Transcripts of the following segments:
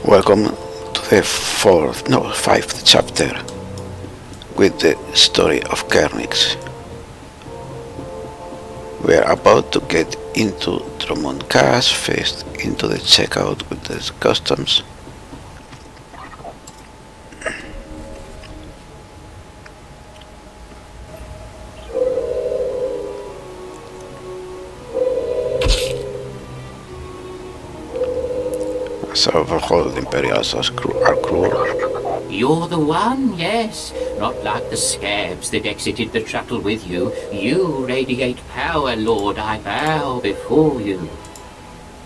Welcome to the fifth chapter with the story of Kayrnix. We are about to get into Drummond's first into the checkout with the customs. So overhaul the Imperials are cruel. You're the one, yes. Not like the scabs that exited the shuttle with you. You radiate power, Lord. I bow before you.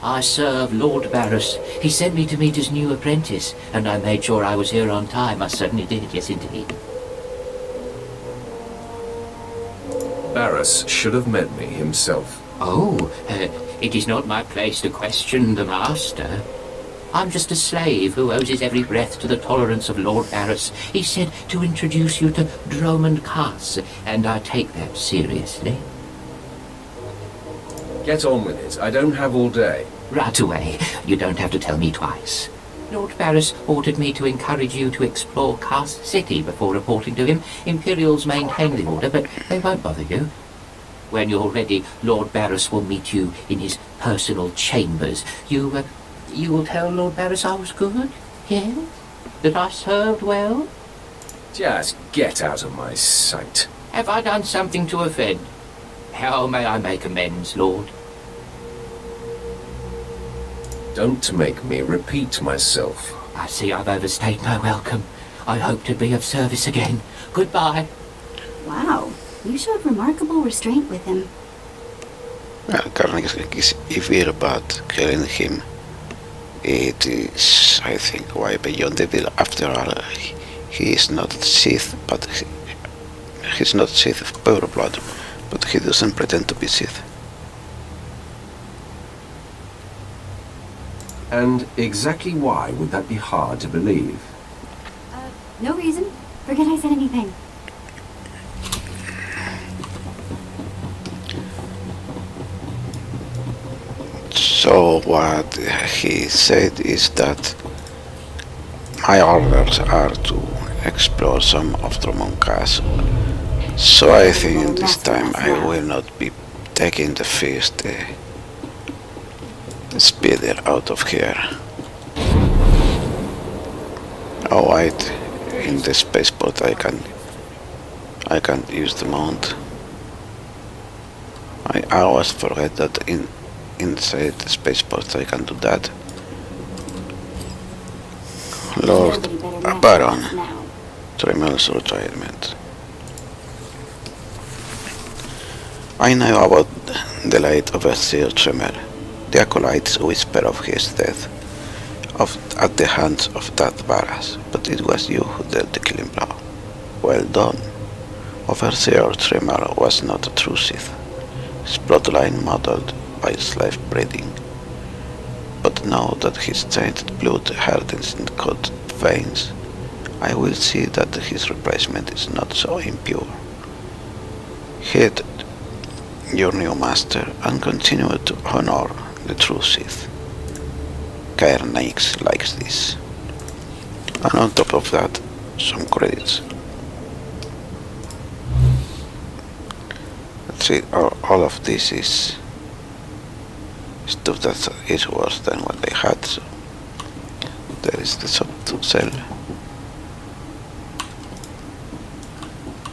I serve Lord Barras. He sent me to meet his new apprentice, and I made sure I was here on time. I certainly did, yes indeed. Barras should have met me himself. Oh, it is not my place to question the master. I'm just a slave who owes his every breath to the tolerance of Lord Barras. He said to introduce you to Drummond, and I take that seriously. Get on with it. I don't have all day. Right away. You don't have to tell me twice. Lord Barras ordered me to encourage you to explore Cast City before reporting to him. Imperials maintain the order, but they won't bother you. When you're ready, Lord Barras will meet you in his personal chambers. You will tell Lord Barras I was good? Yes? That I served well? Just get out of my sight. Have I done something to offend? How may I make amends, Lord? Don't make me repeat myself. I see I've overstayed my welcome. I hope to be of service again. Goodbye. Wow, you showed remarkable restraint with him. Well, Kayrnix is evil about killing him. It is, I think, why beyond evil. After all, he is not Sith, but he's not Sith of pure blood, but he doesn't pretend to be Sith. And exactly why would that be hard to believe? No reason. Forget I said anything. So what he said is that my orders are to explore some of Drummond's. So I think this time I will not be taking the first speeder out of here. Oh wait, in the spaceport I can use the mount. I always forget that inside the spaceport I can do that. Lord Baron, tremendous retirement. I know about the late overseer Tremel. The acolytes whisper of his death at the hands of that Barras, but it was you who dealt the killing blow. Well done. Overseer Tremel was not a true Sith. His bloodline muddled by slave breeding. But now that his tainted blood hardens in cold veins, I will see that his replacement is not so impure. Heed your new master and continue to honor the true Sith. Kayrnix likes this. And on top of that, some credits. Let's see, all of this is stuff that is worse than what they had, so there is the shop to sell.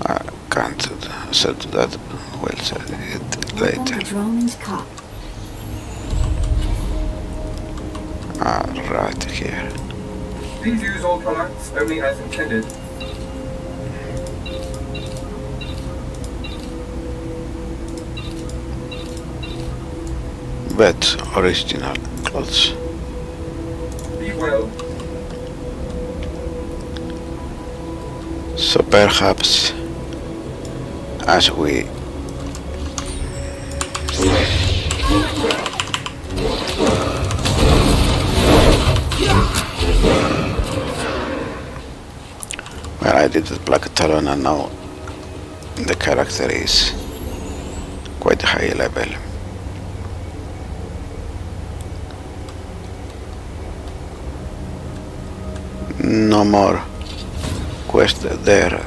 I can't sell to that, we'll sell it later. Right here. Please use all products only as intended. But original clothes. Be well. So perhaps as we well, I did the Black Talon and now the character is quite high level. no more quest there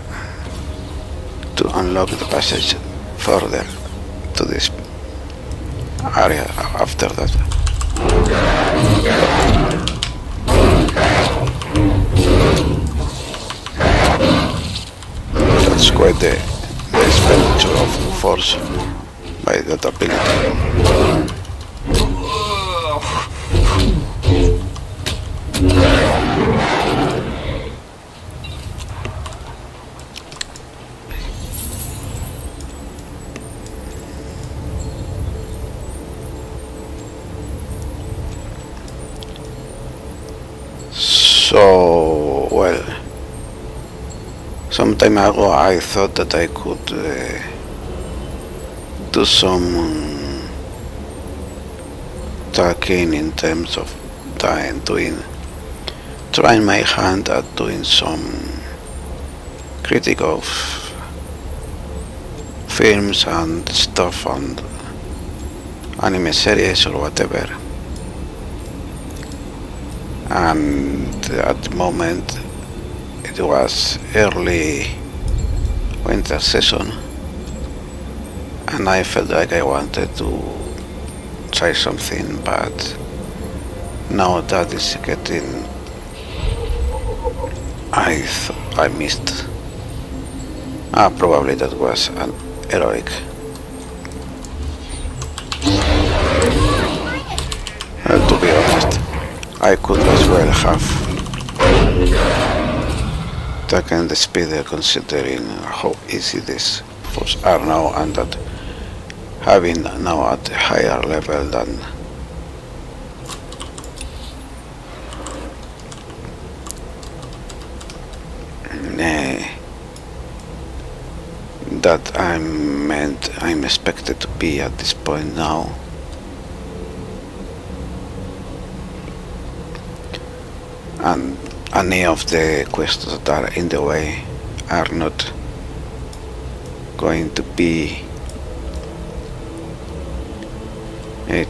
to unlock the passage further to this area after that. That's quite the expenditure of force by that ability. So, well, some time ago I thought that I could do some talking in terms of trying my hand at doing some critique of films and stuff and anime series or whatever. And at the moment it was early winter season and I felt like I wanted to try something, but now that is getting, I missed. Probably that was an erotic. To be honest, I could as well have taken the speeder considering how easy these foes are now, and that having now at a higher level than that I'm expected to be at this point now. And any of the quests that are in the way are not going to be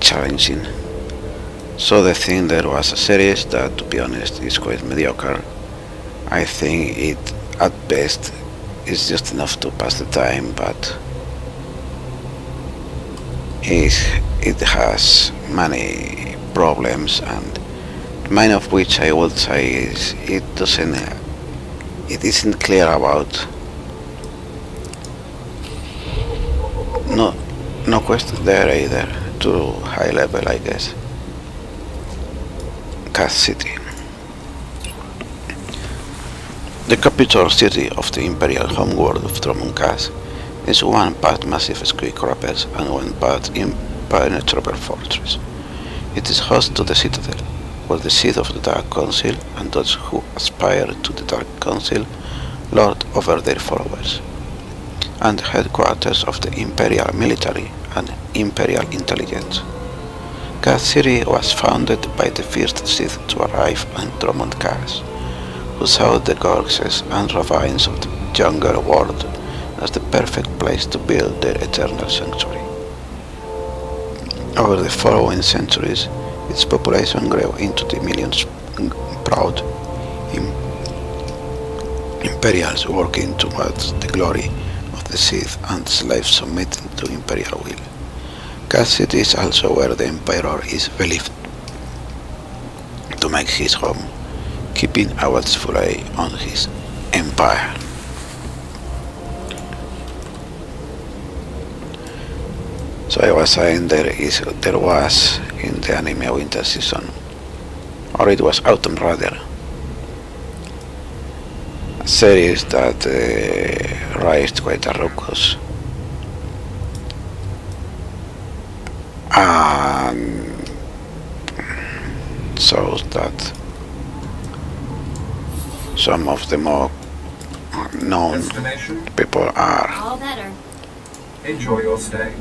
challenging. So the thing, there was a series that, to be honest, is quite mediocre. I think it at best is just enough to pass the time, but it has many problems, and main of which I would say is it isn't clear about no quest there either, too high level, I guess. Cass City. The capital city of the imperial homeworld of Drummond Cass is one part massive skyscrapers and one part impenetrable fortress. It is host to the Citadel, where the seat of the Dark Council and those who aspire to the Dark Council lord over their followers, and headquarters of the Imperial Military and Imperial Intelligence. Cass City was founded by the first Sith to arrive in Drummond Cass, who saw the gorges and ravines of the jungle world as the perfect place to build their eternal sanctuary. Over the following centuries, its population grew into the millions proud Imperials working towards the glory of the Sith and slaves submitting to Imperial will. Cass City is also where the Emperor is believed to make his home, keeping a watchful eye on his empire. So I was saying there was in the anime winter season, or it was autumn rather, a series that raised quite a ruckus and shows that some of the more known Destination, people are, All better. enjoy your stay.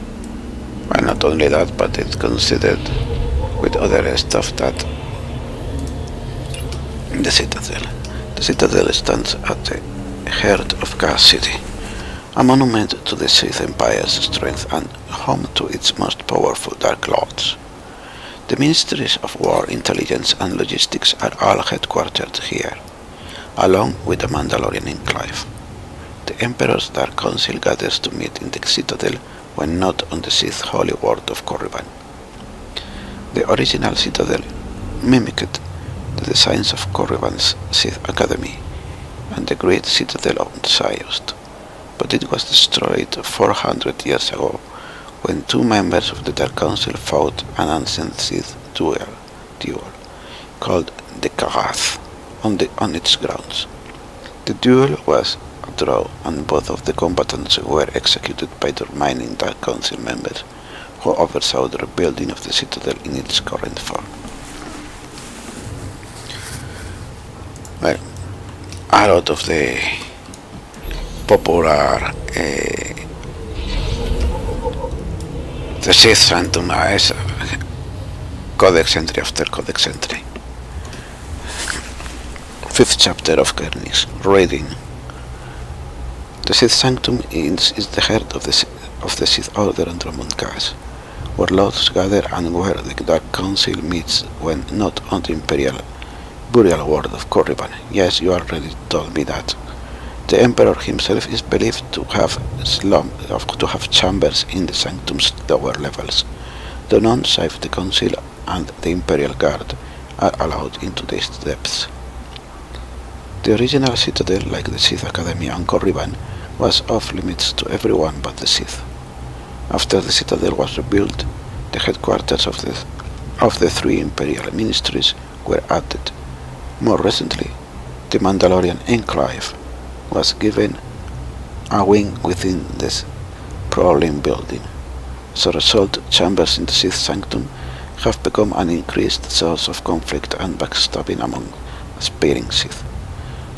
well, not only that, but it's considered with other stuff that the Citadel. The Citadel stands at the heart of Cass City, a monument to the Sith Empire's strength and home to its most powerful Dark Lords. The Ministries of War, Intelligence and Logistics are all headquartered here. along with the Mandalorian in Clive. The Emperor's Dark Council gathers to meet in the Citadel when not on the Sith Holy World of Korriban. The original Citadel mimicked the designs of Korriban's Sith Academy and the Great Citadel of Ziost, but it was destroyed 400 years ago when two members of the Dark Council fought an ancient Sith duel called the Kagath on its grounds. The duel was a draw and both of the combatants were executed by the remaining Dark Council members who oversaw the rebuilding of the Citadel in its current form. Well, a lot of the popular the Sith Sanctum is Codex entry after Codex entry. 5th chapter of Kayrnix. Reading. The Sith Sanctum is the heart of the Sith Order on Drummond Cass, where lords gather and where the Dark Council meets when not on the Imperial burial world of Korriban. Yes, you already told me that. The Emperor himself is believed to have chambers in the Sanctum's lower levels, though none save the Council and the Imperial Guard are allowed into these depths. The original Citadel, like the Sith Academy on Korriban, was off limits to everyone but the Sith. After the Citadel was rebuilt, the headquarters of the three Imperial ministries were added. More recently, the Mandalorian Enclave was given a wing within this sprawling building. As a result, chambers in the Sith Sanctum have become an increased source of conflict and backstabbing among aspiring Sith.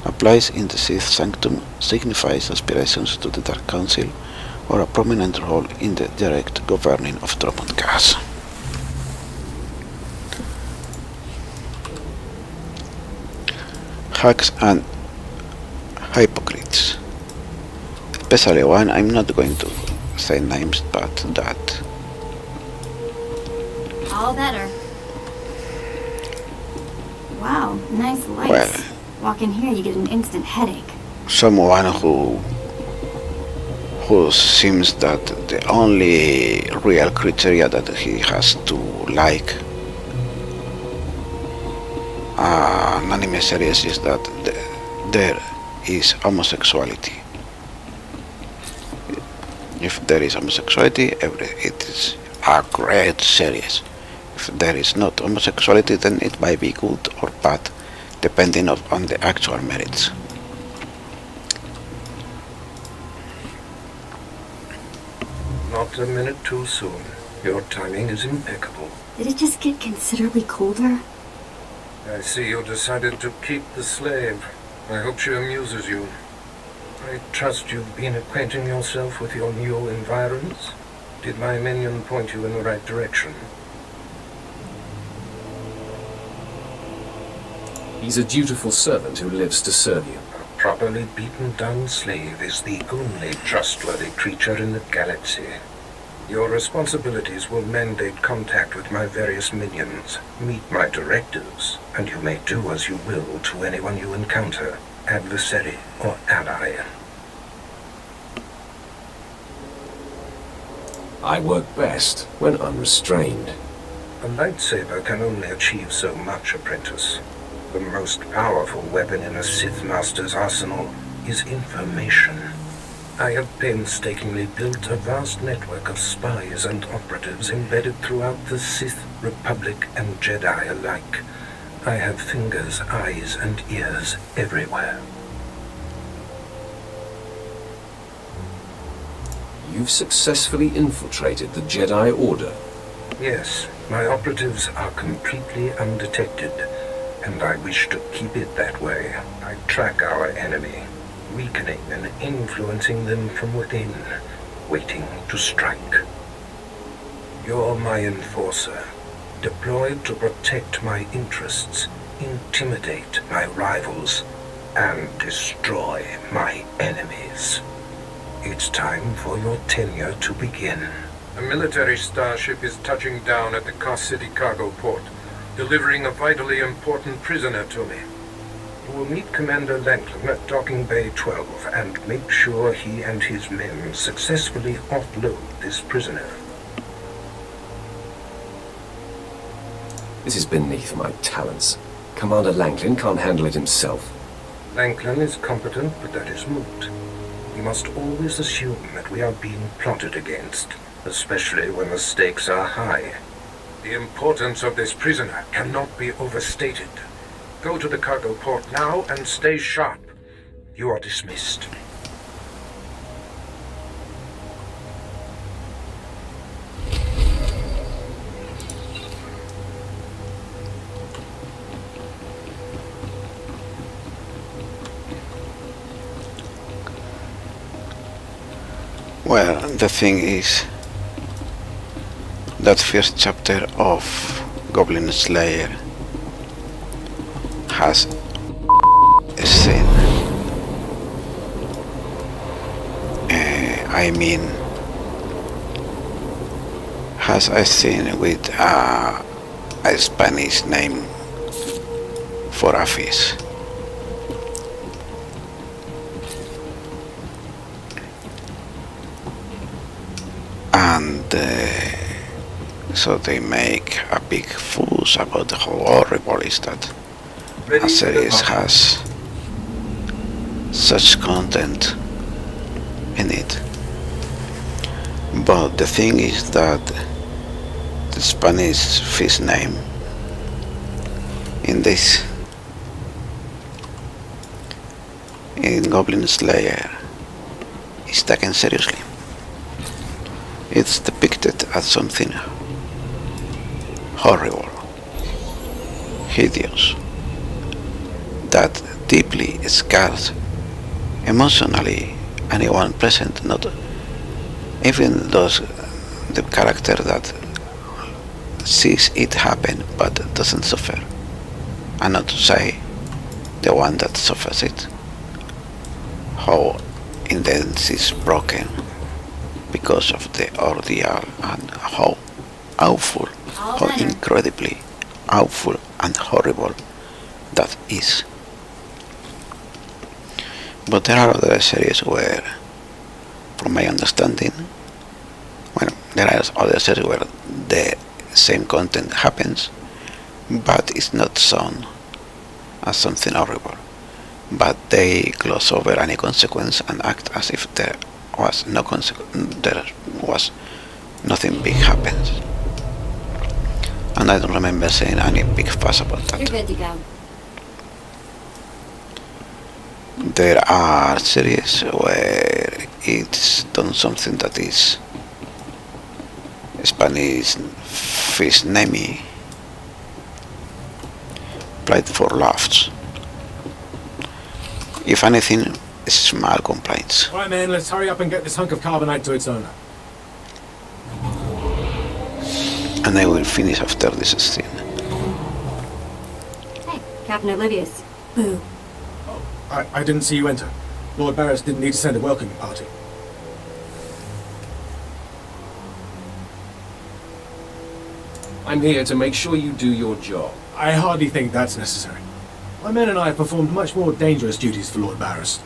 A place in the Sith Sanctum signifies aspirations to the Dark Council or a prominent role in the direct governing of Drummond Cass. Hacks and Hypocrites. Especially one, I'm not going to say names, but that. All better. Wow, nice lights. Well, Walk in here, you get an instant headache. Someone who seems that the only real criteria that he has to like an anime series is that there is homosexuality. If there is homosexuality, it is a great series. If there is not homosexuality, then it might be good or bad, depending on the actual merits. Not a minute too soon. Your timing is impeccable. Did it just get considerably colder? I see you decided to keep the slave. I hope she amuses you. I trust you've been acquainting yourself with your new environs. Did my minion point you in the right direction? He's a dutiful servant who lives to serve you. A properly beaten down slave is the only trustworthy creature in the galaxy. Your responsibilities will mandate contact with my various minions. Meet my directives, and you may do as you will to anyone you encounter, adversary or ally. I work best when unrestrained. A lightsaber can only achieve so much, apprentice. The most powerful weapon in a Sith Master's arsenal is information. I have painstakingly built a vast network of spies and operatives embedded throughout the Sith, Republic, and Jedi alike. I have fingers, eyes, and ears everywhere. You've successfully infiltrated the Jedi Order. Yes, my operatives are completely undetected, and I wish to keep it that way. I track our enemy, weakening and influencing them from within, waiting to strike. You're my enforcer, deployed to protect my interests, intimidate my rivals, and destroy my enemies. It's time for your tenure to begin. A military starship is touching down at the Car City cargo port, delivering a vitally important prisoner to me. You will meet Commander Langton at Docking Bay 12 and make sure he and his men successfully offload this prisoner. This is beneath my talents. Commander Langton can't handle it himself. Langton is competent, but that is moot. We must always assume that we are being plotted against, especially when the stakes are high. The importance of this prisoner cannot be overstated. Go to the cargo port now and stay sharp. You are dismissed. Well, the thing is, that first chapter of Goblin Slayer has a scene. Has a scene with a Spanish name for a fish. And so they make a big fuss about how horrible is that a series has such content in it. But the thing is that the Spanish fish name in Goblin Slayer is taken seriously. It's depicted as something horrible, hideous, that deeply scars emotionally anyone present, not even those the character that sees it happen but doesn't suffer, and not to say the one that suffers it. How in the end is broken because of the ordeal, and how awful, how incredibly awful and horrible that is. But there are other series where, from my understanding, there are other series where the same content happens, but it's not shown as something horrible. But they gloss over any consequence and act as if there was no there was nothing big happens. And I don't remember saying any big fuss about that. You're good to go. There are series where it's done something that is Spanish fish namey, played for laughs. If anything, small complaints. Right, man, let's hurry up and get this hunk of carbonite to its owner. And I will finish after this scene. Hey, Captain Oblivious. Boo. I didn't see you enter. Lord Barris didn't need to send a welcoming party. I'm here to make sure you do your job. I hardly think that's necessary. My men and I have performed much more dangerous duties for Lord Barris.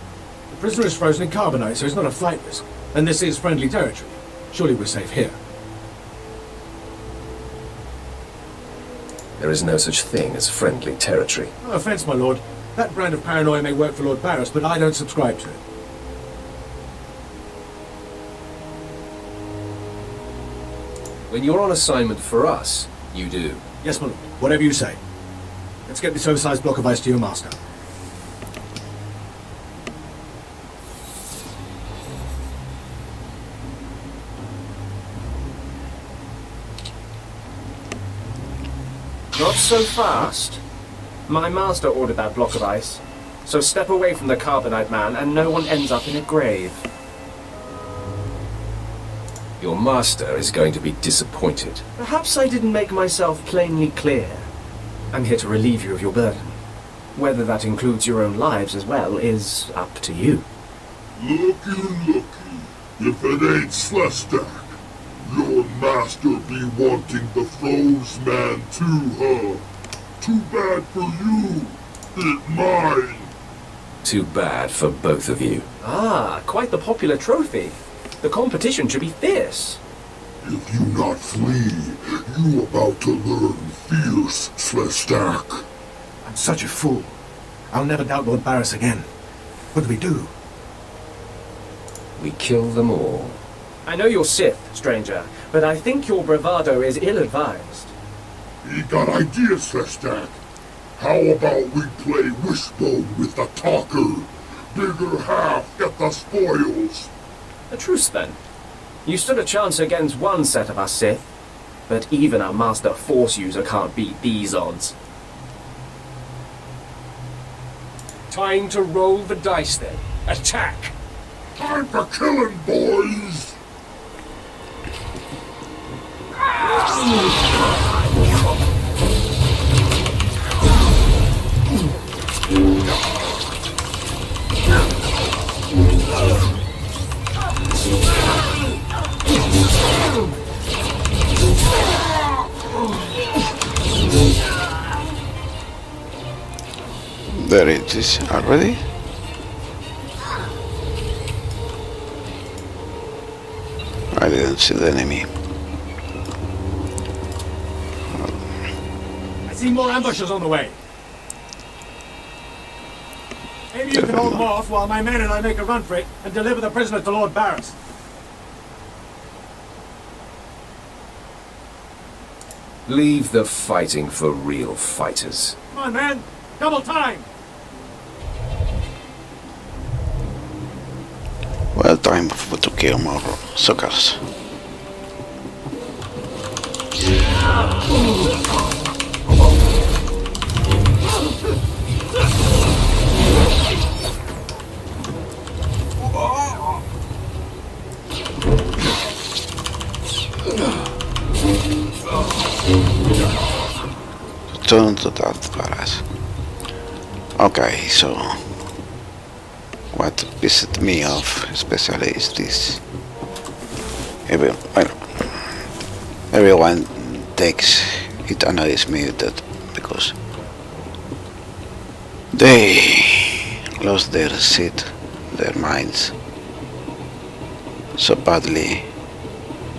The prisoner is frozen in carbonite, so it's not a flight risk. And this is friendly territory. Surely we're safe here. There is no such thing as friendly territory. No offense, my lord. That brand of paranoia may work for Lord Barris, but I don't subscribe to it. When you're on assignment for us, you do. Yes, my lord. Whatever you say. Let's get this oversized block of ice to your master. Not so fast. My master ordered that block of ice. So step away from the carbonite man and no one ends up in a grave. Your master is going to be disappointed. Perhaps I didn't make myself plainly clear. I'm here to relieve you of your burden. Whether that includes your own lives as well is up to you. Looky. If it ain't Slestak, your master be wanting the froze man too, huh? Too bad for you. It mine. Too bad for both of you. Ah, quite the popular trophy. The competition should be fierce. If you not flee, you about to learn fierce, SWTOR. I'm such a fool. I'll never doubt Lord Barris again. What do we do? We kill them all. I know you're Sith, stranger, but I think your bravado is ill-advised. He got ideas, SWTOR. How about we play wishbone with the talker? Bigger half get the spoils. A truce, then. You stood a chance against one set of us Sith, but even a master Force user can't beat these odds. Time to roll the dice, then. Attack! Time for killing, boys! There it is already. I didn't see the enemy. I see more ambushes on the way. Maybe you can hold them off while my men and I make a run for it and deliver the prisoner to Lord Barris. Leave the fighting for real fighters. Come on, man! Double time! Well, time to kill more suckers. Turn to that badass. Okay, so what pissed me off especially is this. Everyone takes it, annoys me that because they lost their seat, their minds so badly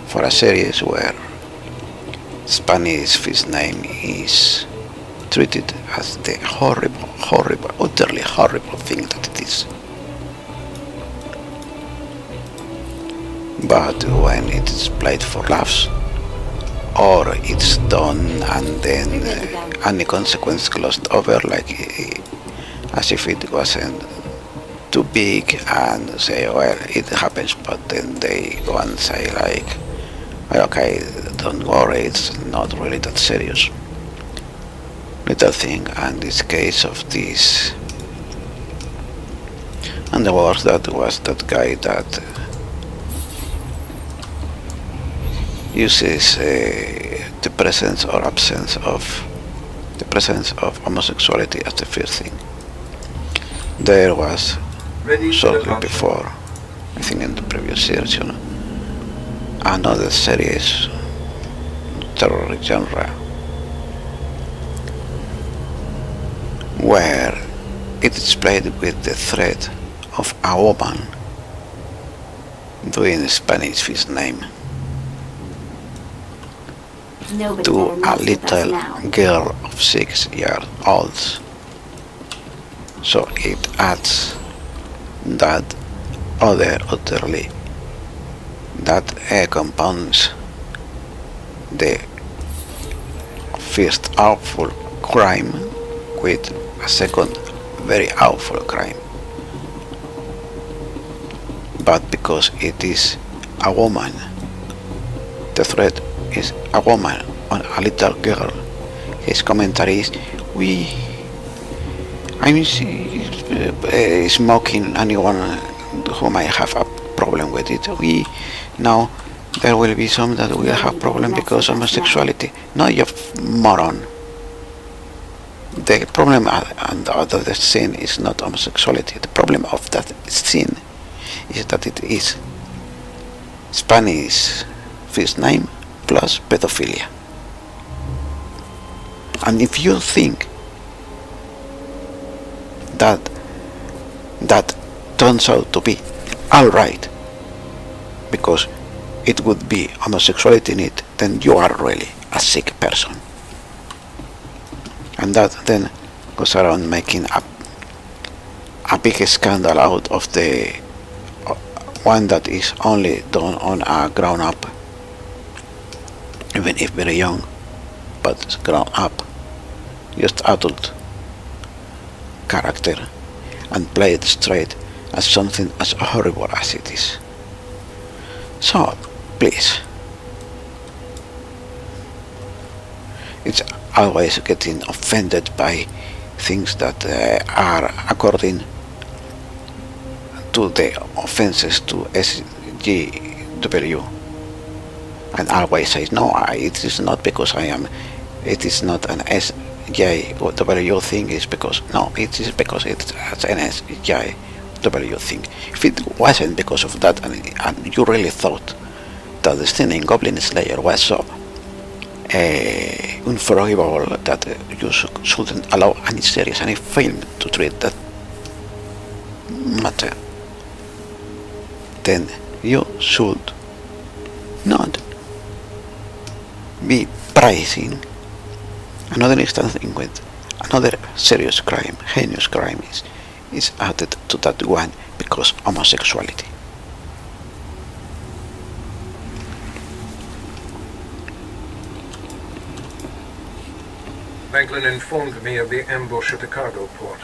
for a series where Spanish first name is treated as the horrible, utterly horrible thing that it is. But when it is played for laughs, or it's done and then any consequence glossed over, like as if it wasn't too big, and say, well, it happens, but then they go and say like, well, okay, don't worry, it's not really that serious. Little thing, and this case of this, and the worst that was that guy that uses the presence or absence of the presence of homosexuality as the first thing. There was shortly before, I think in the previous series, another series, terror genre, where it is played with the threat of a woman doing Spanish first name to a little girl of 6 years old. So it adds that other utterly that compounds the first awful crime with a second very awful crime. But because it is a woman, the threat is a woman on a little girl. His commentary is, I'm smoking anyone who might have a problem with it. Now there will be some that will have problem because of homosexuality. No, you moron. The problem of the sin is not homosexuality. The problem of that sin is that it is Spanish first name plus pedophilia. And if you think that turns out to be alright, because it would be homosexuality in it, then you are really a sick person. And that then goes around making a big scandal out of the one that is only done on a grown up, even if very young, but grown up, just adult character, and play it straight as something as horrible as it is. So, please. It's always getting offended by things that are according to the offenses to SGW, and always says no, it is not because it is not an SJW thing, is because no, it is because it's an SJW thing. If it wasn't because of that, and you really thought that the scene in Goblin Slayer was so unforgivable that you shouldn't allow any series, any film to treat that matter, then you should not be praising another instance in which another serious crime, heinous crime is added to that one because homosexuality. Franklin informed me of the ambush at the cargo port.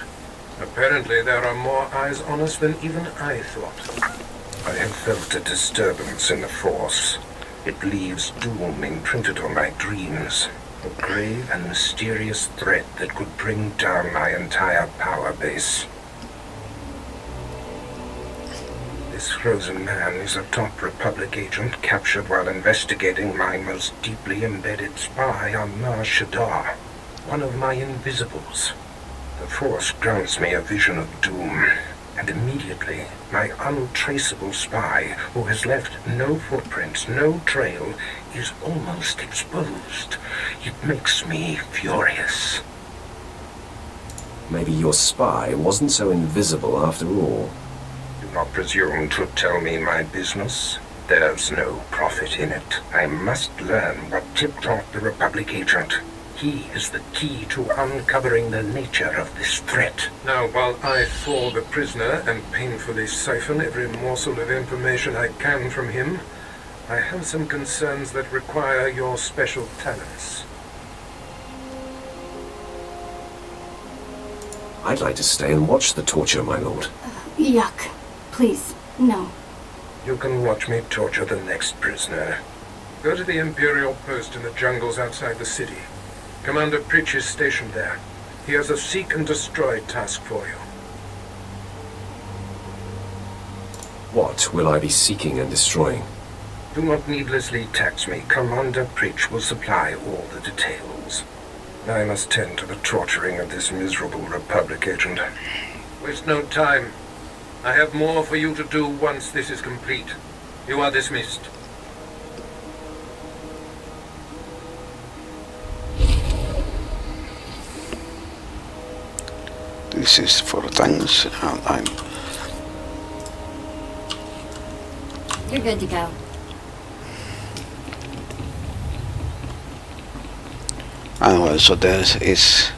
Apparently there are more eyes on us than even I thought. I have felt a disturbance in the Force. It leaves doom imprinted on my dreams. A grave and mysterious threat that could bring down my entire power base. This frozen man is a top Republic agent captured while investigating my most deeply embedded spy on Mars Shadar, one of my invisibles. The Force grants me a vision of doom, and immediately my untraceable spy, who has left no footprints, no trail, is almost exposed. It makes me furious. Maybe your spy wasn't so invisible after all. Do not presume to tell me my business. There's no profit in it. I must learn what tipped off the Republic agent. He is the key to uncovering the nature of this threat. Now, while I thaw the prisoner and painfully siphon every morsel of information I can from him, I have some concerns that require your special talents. I'd like to stay and watch the torture, my lord. Yuck. Please, no. You can watch me torture the next prisoner. Go to the Imperial post in the jungles outside the city. Commander Pritch is stationed there. He has a seek and destroy task for you. What will I be seeking and destroying? Do not needlessly tax me. Commander Pritch will supply all the details. I must tend to the torturing of this miserable Republic agent. Waste no time. I have more for you to do once this is complete. You are dismissed. This is for thanks, and I'm... You're good to go. And also there is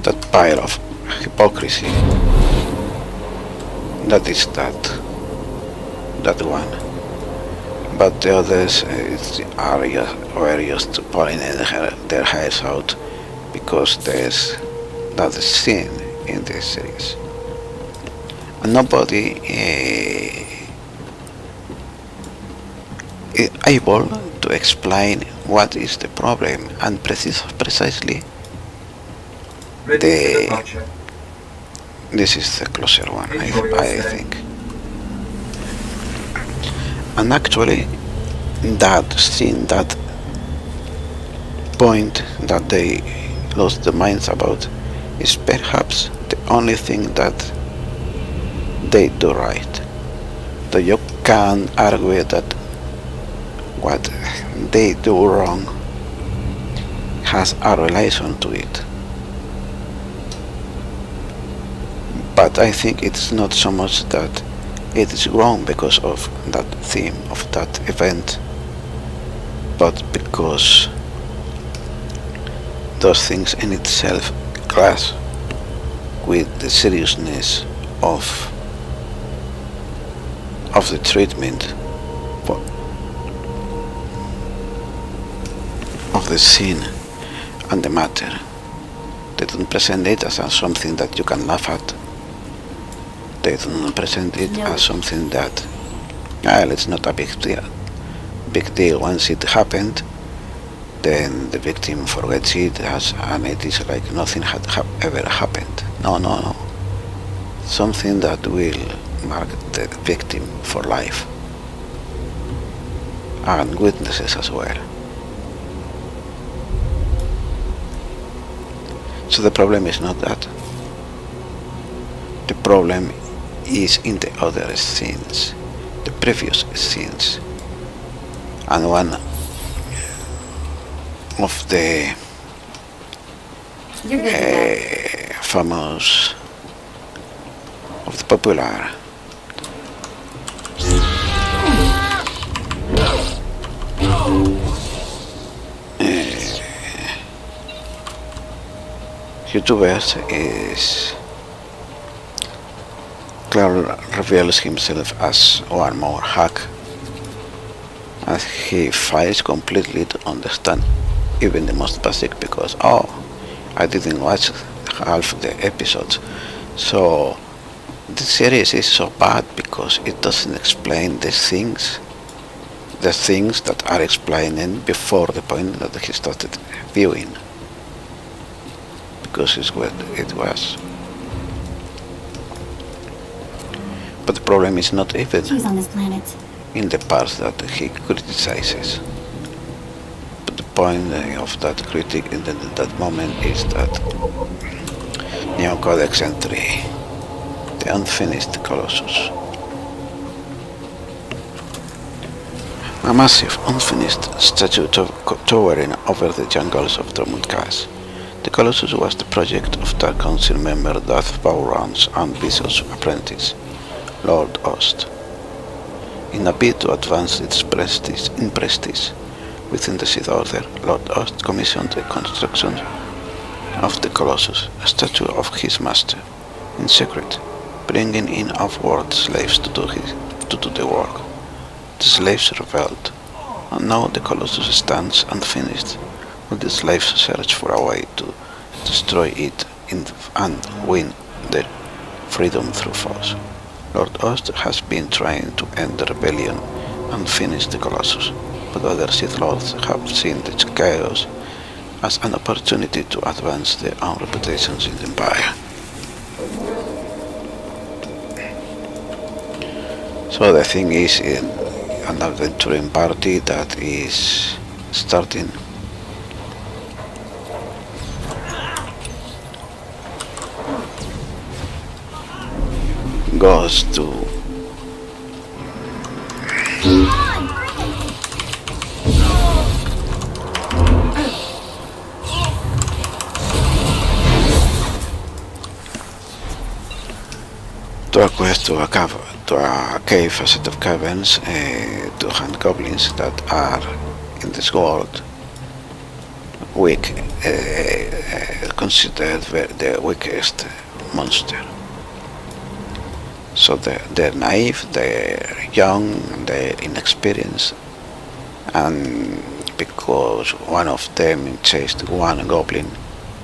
that pile of hypocrisy. That is that one. But the others were just pulling their hairs out because there's that scene in this series. And nobody is able to explain what is the problem, and precisely this is the closer one, I think. And actually, that scene, that point that they lost their minds about, is perhaps the only thing that they do right. Though you can argue that what they do wrong has a relation to it. But I think it's not so much that it is wrong because of that theme of that event, but because those things in itself clash with the seriousness of the treatment of the scene and the matter. They don't present it as something that you can laugh at. They don't present it as something that, well, it's not a big deal. Once it happened, then the victim forgets it and it is like nothing had ever happened. No. Something that will mark the victim for life. And witnesses as well. So the problem is not that. The problem is in the other scenes, the previous scenes. And one of the famous, of the popular YouTubers is Clark reveals himself as one more hack, and he fails completely to understand even the most basic because I didn't watch half the episodes. So the series is so bad because it doesn't explain the things that are explained before the point that he started viewing, because it's what it was. But the problem is not even on this planet. in the parts that he criticizes. But the point of that critic in that moment is that New Codex entry, the unfinished Colossus. A massive, unfinished statue towering over the jungles of Dormundcast. The Colossus was the project of Dark Council member Darth Vowran's ambitious apprentice, Lord Ost. In a bid to advance its prestige within the Sith Order, Lord Ost commissioned the construction of the Colossus, a statue of his master, in secret, bringing in off-world slaves to do the work. The slaves rebelled, and now the Colossus stands unfinished, while the slaves search for a way to destroy it and win their freedom through force. Lord Ost has been trying to end the rebellion and finish the Colossus, but other Sith Lords have seen the chaos as an opportunity to advance their own reputations in the Empire. So the thing is, in an adventuring party that is starting goes to a quest to a cave, a set of caverns, to hunt goblins that are in this world weak, considered the weakest monster. So they're naive, they're young, they're inexperienced, and because one of them chased one goblin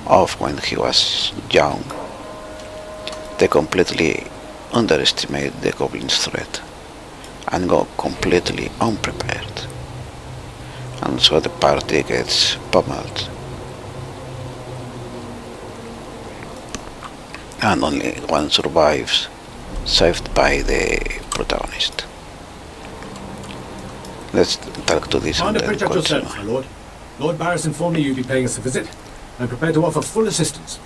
off when he was young, they completely underestimate the goblin's threat and go completely unprepared. And so the party gets pummeled. And only one survives, saved by the protagonist. Let's talk to this and then continue. My lord. Lord Barris informed me you'd be paying us a visit. I'm prepared to offer full assistance.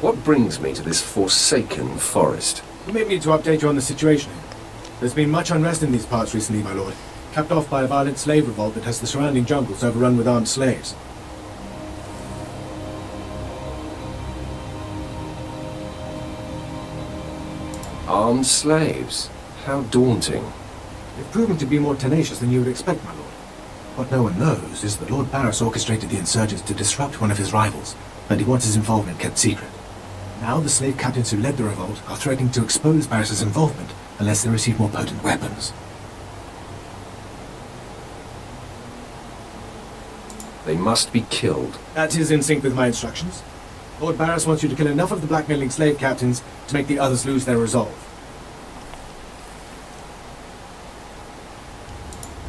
What brings me to this forsaken forest? You may need to update you on the situation. There's been much unrest in these parts recently, my lord, capped off by a violent slave revolt that has the surrounding jungles overrun with armed slaves. Armed slaves? How daunting. They've proven to be more tenacious than you would expect, my lord. What no one knows is that Lord Barris orchestrated the insurgents to disrupt one of his rivals, and he wants his involvement kept secret. Now the slave captains who led the revolt are threatening to expose Barris's involvement unless they receive more potent weapons. They must be killed. That is in sync with my instructions. Lord Barris wants you to kill enough of the blackmailing slave captains to make the others lose their resolve.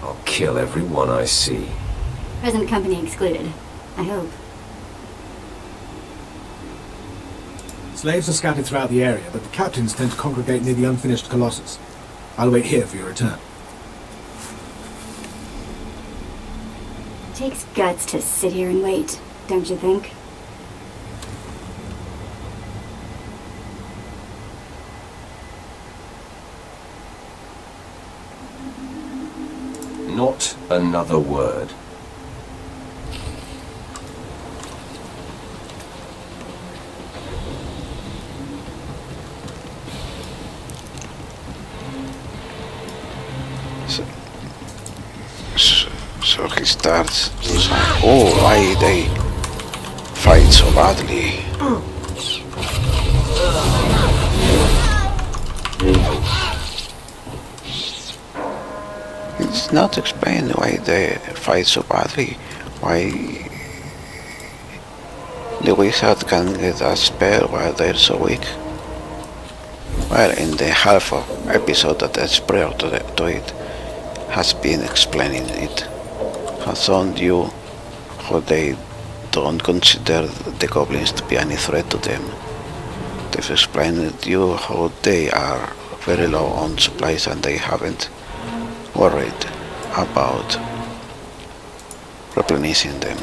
I'll kill everyone I see. Present company excluded. I hope. Slaves are scattered throughout the area, but the captains tend to congregate near the unfinished Colossus. I'll wait here for your return. Takes guts to sit here and wait, don't you think? Not another word. So he starts to say, oh, why they fight so badly? It's not explained why they fight so badly, why the wizard can get a spell while they're so weak. Well, in the half of episode that is prior to it, has been explaining it. Has shown you how they don't consider the goblins to be any threat to them. They've explained to you how they are very low on supplies and they haven't worried about replenishing them.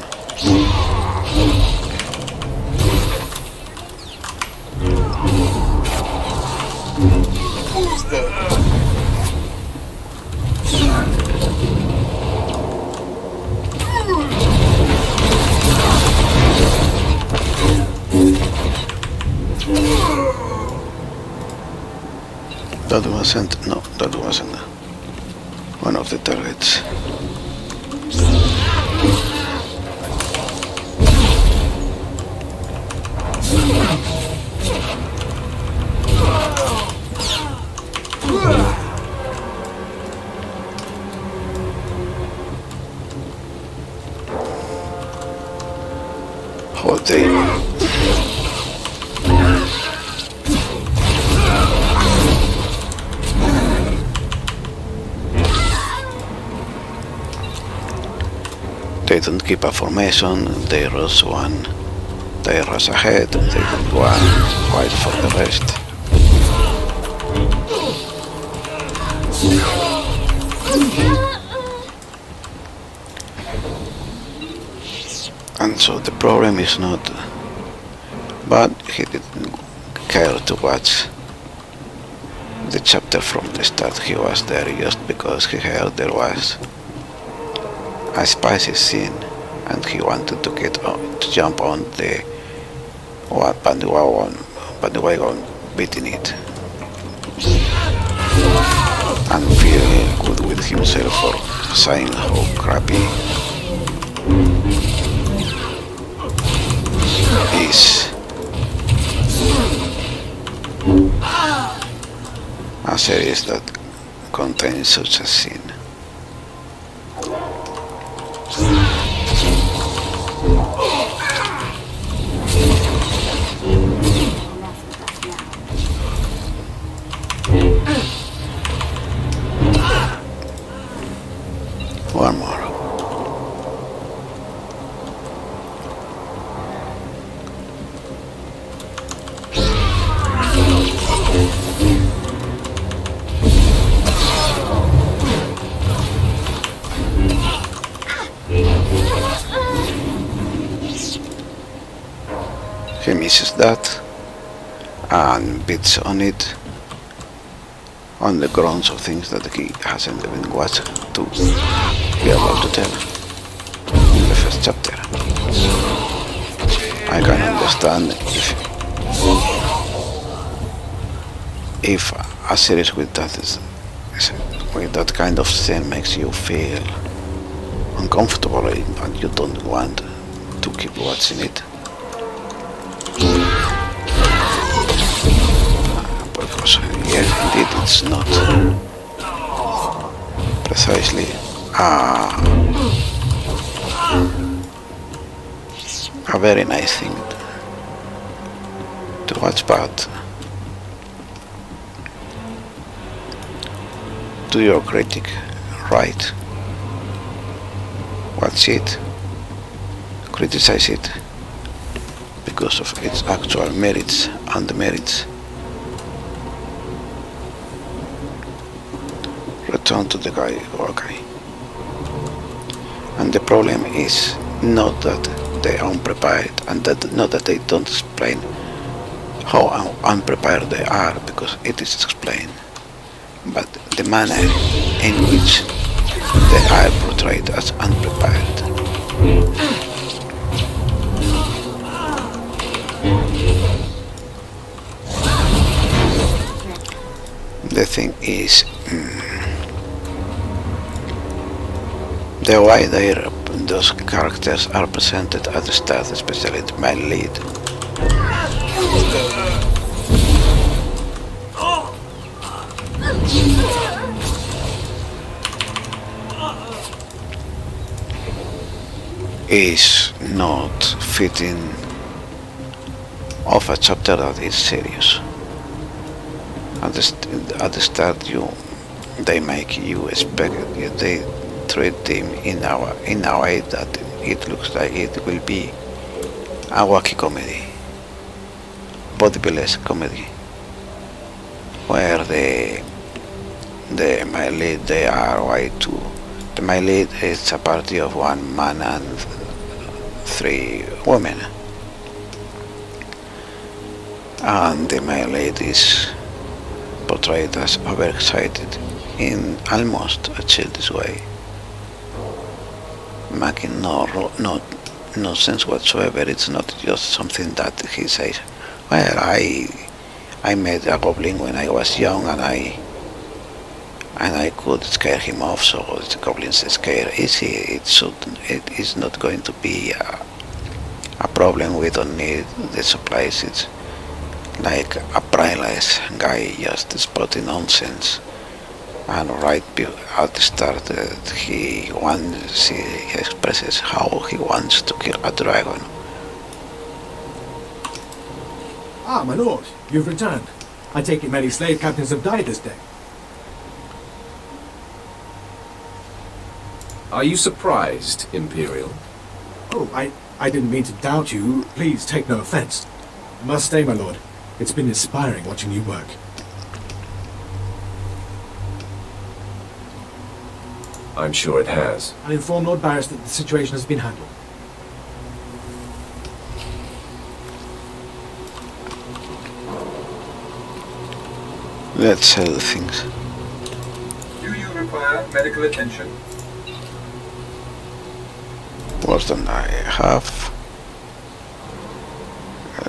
That wasn't one of the targets. How they don't keep a formation, they rush one, they rush ahead, they don't go and fight for the rest. And so the problem is not, but he didn't care to watch the chapter from the start. He was there just because he heard there was a spicy scene and he wanted to jump on the bandwagon beating it and feel good with himself for saying how crappy is a series that contains such a scene. One more. He misses that and beats on it on the grounds of things that he hasn't even watched to be able to tell in the first chapter. I can understand if a series with that kind of scene makes you feel uncomfortable and you don't want to keep watching it. Because yes, indeed, it's not precisely a very nice thing to watch, but do your critic right. Watch it, criticize it because of its actual merits and demerits. Return to the guy, okay. And the problem is not that they are unprepared, and not that they don't explain how unprepared they are, because it is explained, but the manner in which they are portrayed as unprepared. The thing is, the way those characters are presented at the start, especially the male lead, is not fitting of a chapter that is serious. At the start, they make you expect, they treat them in a way that it looks like it will be a wacky comedy, bodiless comedy, where the male lead, they are way too. The male lead is a party of one man and 3 women, and the male lead is portrayed as overexcited in almost a childish way, making no sense whatsoever. It's not just something that he says, well, I met a goblin when I was young and I could scare him off, so the goblins scare easy. It is not going to be a problem. We don't need the supplies. It's like a brainless guy just spotting nonsense, and right at the start he expresses how he wants to kill a dragon. Ah, my lord, you've returned. I take it many slave captains have died this day. Are you surprised, Imperial? Oh, I didn't mean to doubt you. Please take no offense. I must stay, my lord. It's been inspiring watching you work. I'm sure it has. I'll inform Lord Barris that the situation has been handled. Let's sell things. Do you require medical attention? Worse than I have.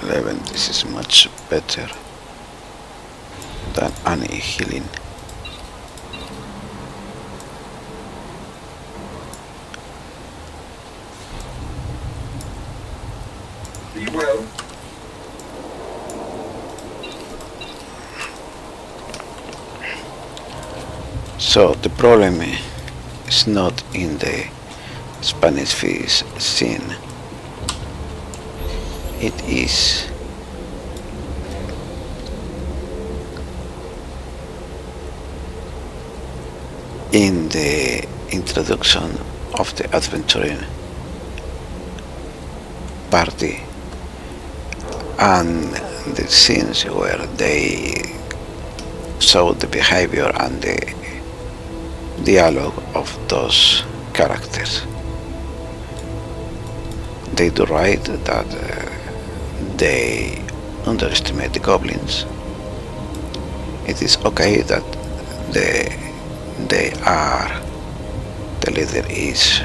11, this is much better than any healing. Be well. So the problem is not in the Spanish fish scene. It is in the introduction of the adventuring party and the scenes where they show the behavior and the dialogue of those characters. They do right that they underestimate the goblins. It is okay that the leader is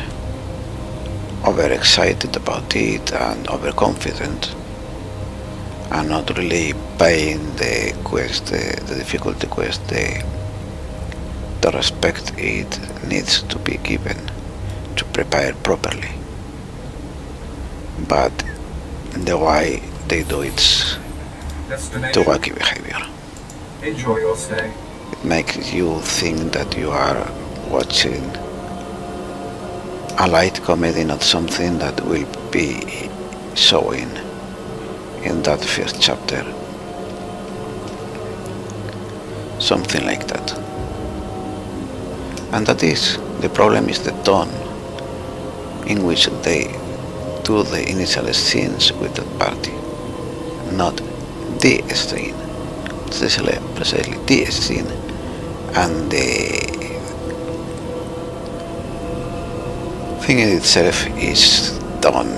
overexcited about it and overconfident, and not really paying the quest, the difficulty quest, the respect it needs to be given to prepare properly. But the way they do it's the wacky behavior. Enjoy your stay. It makes you think that you are watching a light comedy, not something that will be showing in that first chapter. Something like that. And that is, the problem is the tone in which they do the initial scenes with that party. Not the scene, precisely the scene, and the thing in itself is done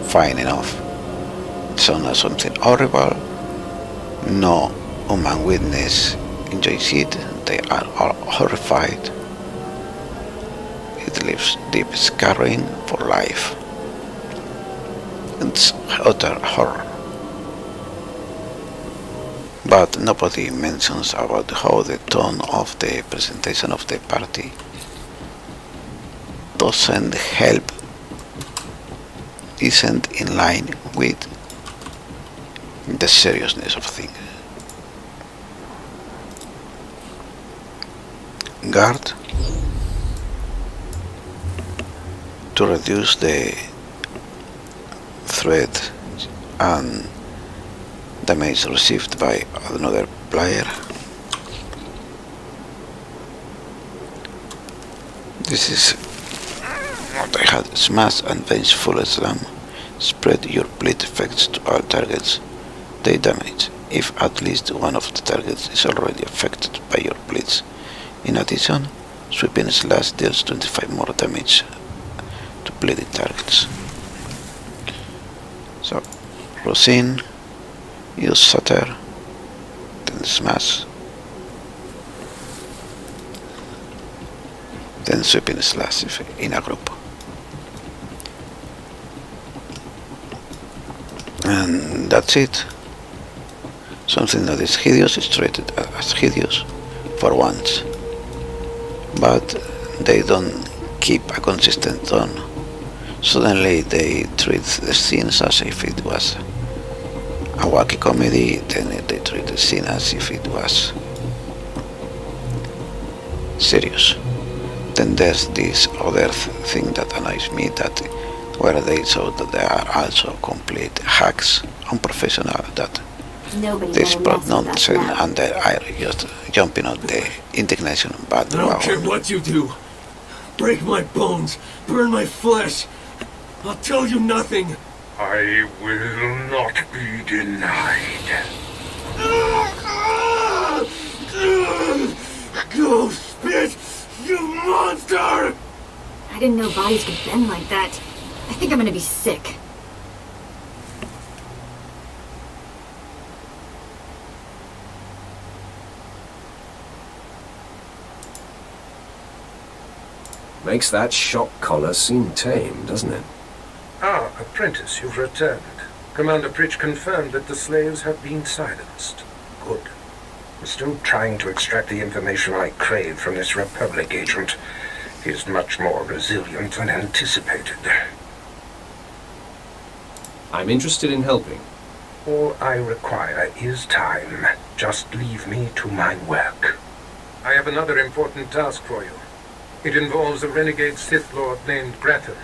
fine enough. It's not something horrible. No human witness enjoys it. They are all horrified. It leaves deep scarring for life. It's utter horror. But nobody mentions about how the tone of the presentation of the party doesn't help, isn't in line with the seriousness of things. Guard, to reduce the threat and damage received by another player. This is what I had. Smash and vengeful slam. Spread your bleed effects to all targets they damage, if at least one of the targets is already affected by your bleeds. In addition, sweeping slash deals 25 more damage to bleeding targets. So, close in, use SWTOR, then smash, then sweeping slash if in a group. And that's it. Something that is hideous is treated as hideous for once, but they don't keep a consistent tone. Suddenly they treat the scenes as if it was a wacky comedy, then they treat the scene as if it was serious. Then there's this other thing that annoys me, that where they show that they are also complete hacks, unprofessional, that they spread nonsense and they are just jumping on the indignation. But I don't care what you do. Break my bones, burn my flesh. I'll tell you nothing. I will not be denied. Go spit, you monster! I didn't know bodies could bend like that. I think I'm gonna be sick. Makes that shock collar seem tame, doesn't it? Ah, apprentice, you've returned. Commander Pritch confirmed that the slaves have been silenced. Good. I'm still trying to extract the information I crave from this Republic agent. He is much more resilient than anticipated. I'm interested in helping. All I require is time. Just leave me to my work. I have another important task for you. It involves a renegade Sith Lord named Grattan,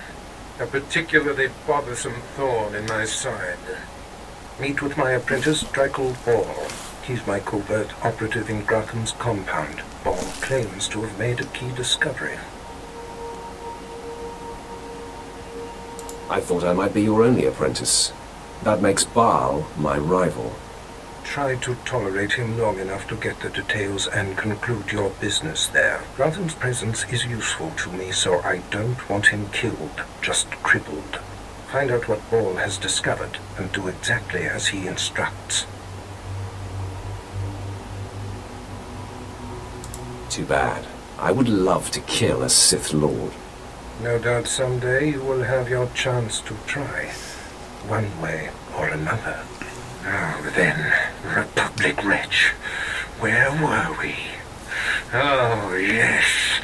a particularly bothersome thorn in my side. Meet with my apprentice, Drykel Ball. He's my covert operative in Grattan's compound. Ball claims to have made a key discovery. I thought I might be your only apprentice. That makes Baal my rival. Try to tolerate him long enough to get the details and conclude your business there. Grattan's presence is useful to me, so I don't want him killed, just crippled. Find out what Ball has discovered and do exactly as he instructs. Too bad. I would love to kill a Sith Lord. No doubt someday you will have your chance to try, one way or another. Now then, Republic wretch, where were we? Oh, yes.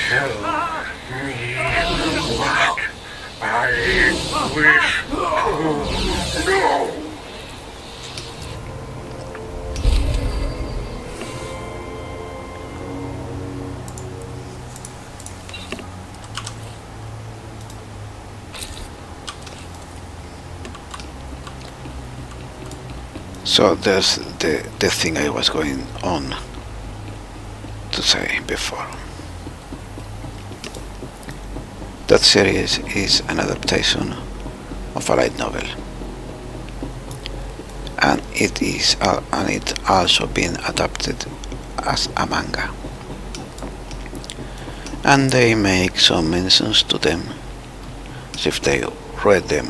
Tell me what I wish to know. So there's the thing I was going on to say before. That series is an adaptation of a light novel, and it also been adapted as a manga, and they make some mentions to them as if they read them,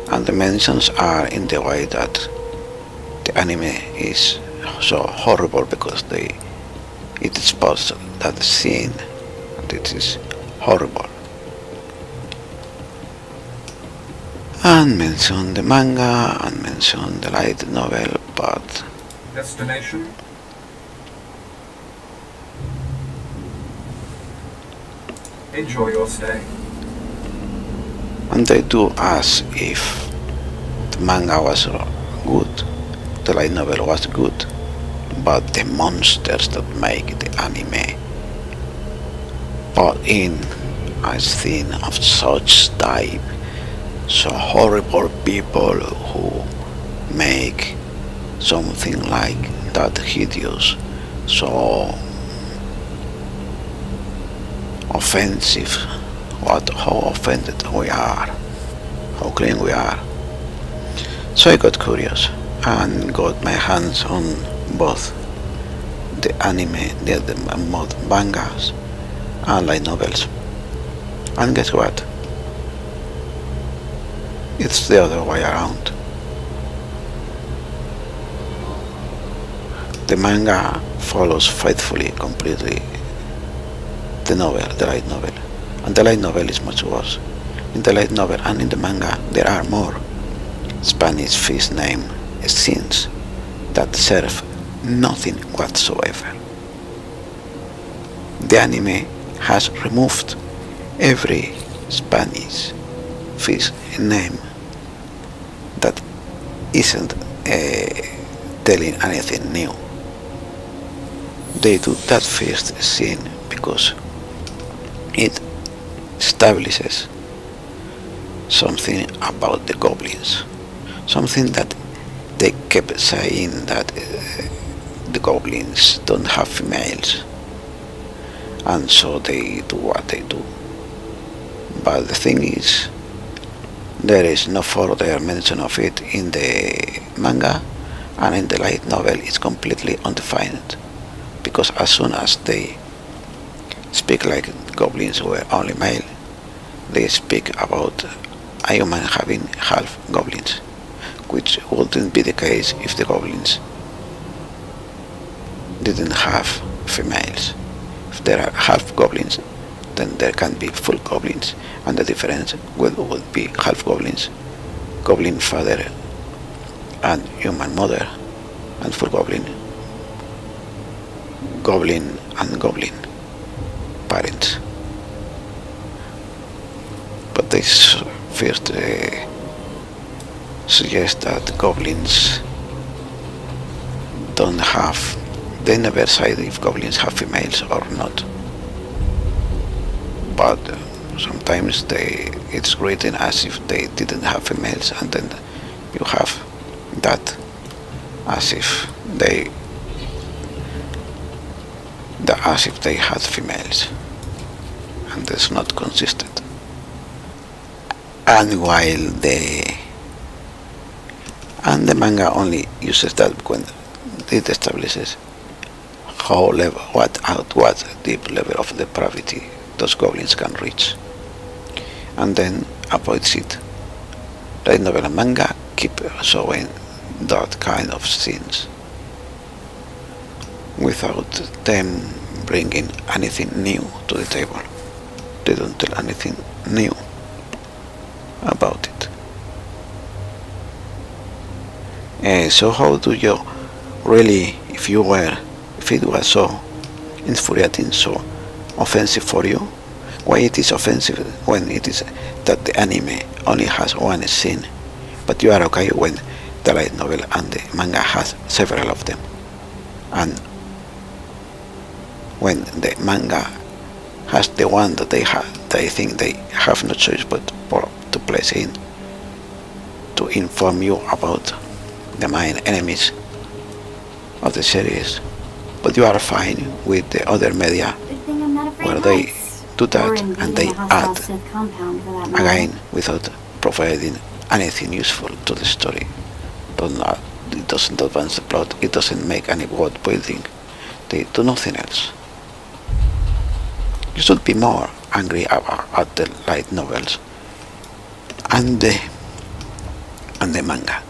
and the mentions are in the way that the anime is so horrible because it exposed that scene. It is horrible. And mention the manga and mention the light novel, but Destination? Enjoy your stay. and they do as if the manga was good, the light novel was good, but the monsters that make the anime put in a scene of such type, so horrible people who make something like that hideous, so offensive, how offended we are, how clean we are. So I got curious and got my hands on both the anime, the mangas and light novels. And guess what? It's the other way around. The manga follows faithfully, completely the novel, the light novel. And the light novel is much worse. In the light novel and in the manga there are more Spanish fish name scenes that serve nothing whatsoever. The anime has removed every Spanish fish name that isn't telling anything new. They do that first scene because it establishes something about the goblins, something that they kept saying that the goblins don't have females, and so they do what they do. But the thing is, there is no further mention of it in the manga, and in the light novel it's completely undefined, because as soon as they speak like goblins were only male, they speak about a human having half goblins, which wouldn't be the case if the goblins didn't have females. If there are half goblins, then there can be full goblins, and the difference would be half goblins, goblin father and human mother, and full goblin, goblin and goblin parents. But this first suggests that goblins don't have, they never say if goblins have females or not, but sometimes it's written as if they didn't have females, and then you have that as if they had females, and it's not consistent. And while the manga only uses that when it establishes what deep level of depravity those goblins can reach, and then avoids it. Light novel and manga keep showing that kind of scenes without them bringing anything new to the table. They don't tell anything new about it. So how do you really, if it was so infuriating, so offensive for you, why it is offensive when it is that the anime only has one scene, but you are okay when the light novel and the manga has several of them, and when the manga has the one that they think they have no choice but to place in to inform you about the main enemies of the series, but you are fine with the other media where they do that and they add again without providing anything useful to the story. It doesn't advance the plot, it doesn't make any world building, they do nothing else. You should be more angry at the light novels and the manga,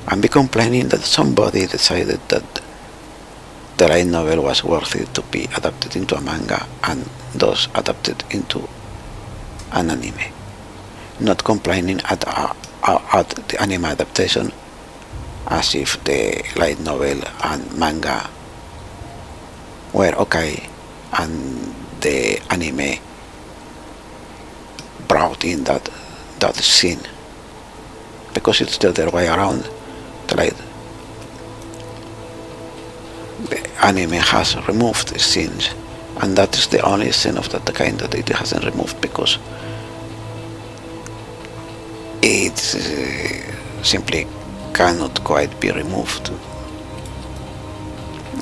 and be complaining that somebody decided that the light novel was worthy to be adapted into a manga and thus adapted into an anime. Not complaining at the anime adaptation as if the light novel and manga were okay and the anime brought in that scene, because it's the other way around. The anime has removed the scenes, and that is the only scene of that kind that it hasn't removed, because it simply cannot quite be removed,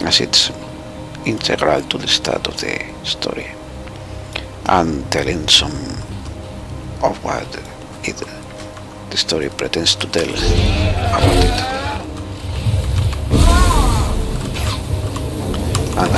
as it's integral to the start of the story and telling some of what the story pretends to tell about it. And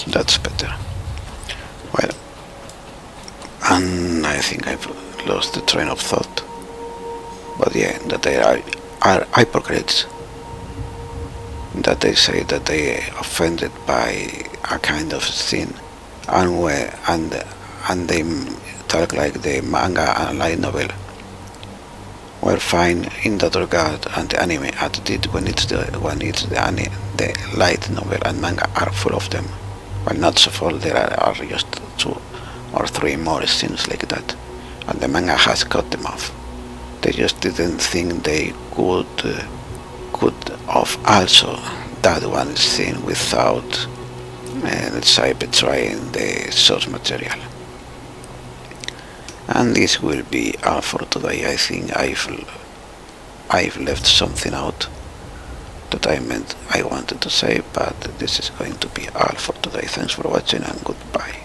that's better. Well, and I think I've lost the train of thought. But yeah, that they are hypocrites. That they say that they are offended by a kind of sin, and they talk like the manga and light novel were fine in that regard, and the anime attitude when the light novel and manga are full of them. Well, not so full, there are just 2 or 3 more scenes like that, and the manga has cut them off. They just didn't think they could have also that one scene without, let's say, betraying the source material. And this will be all for today. I think I've left something out that I wanted to say, but this is going to be all for today. Thanks for watching and goodbye.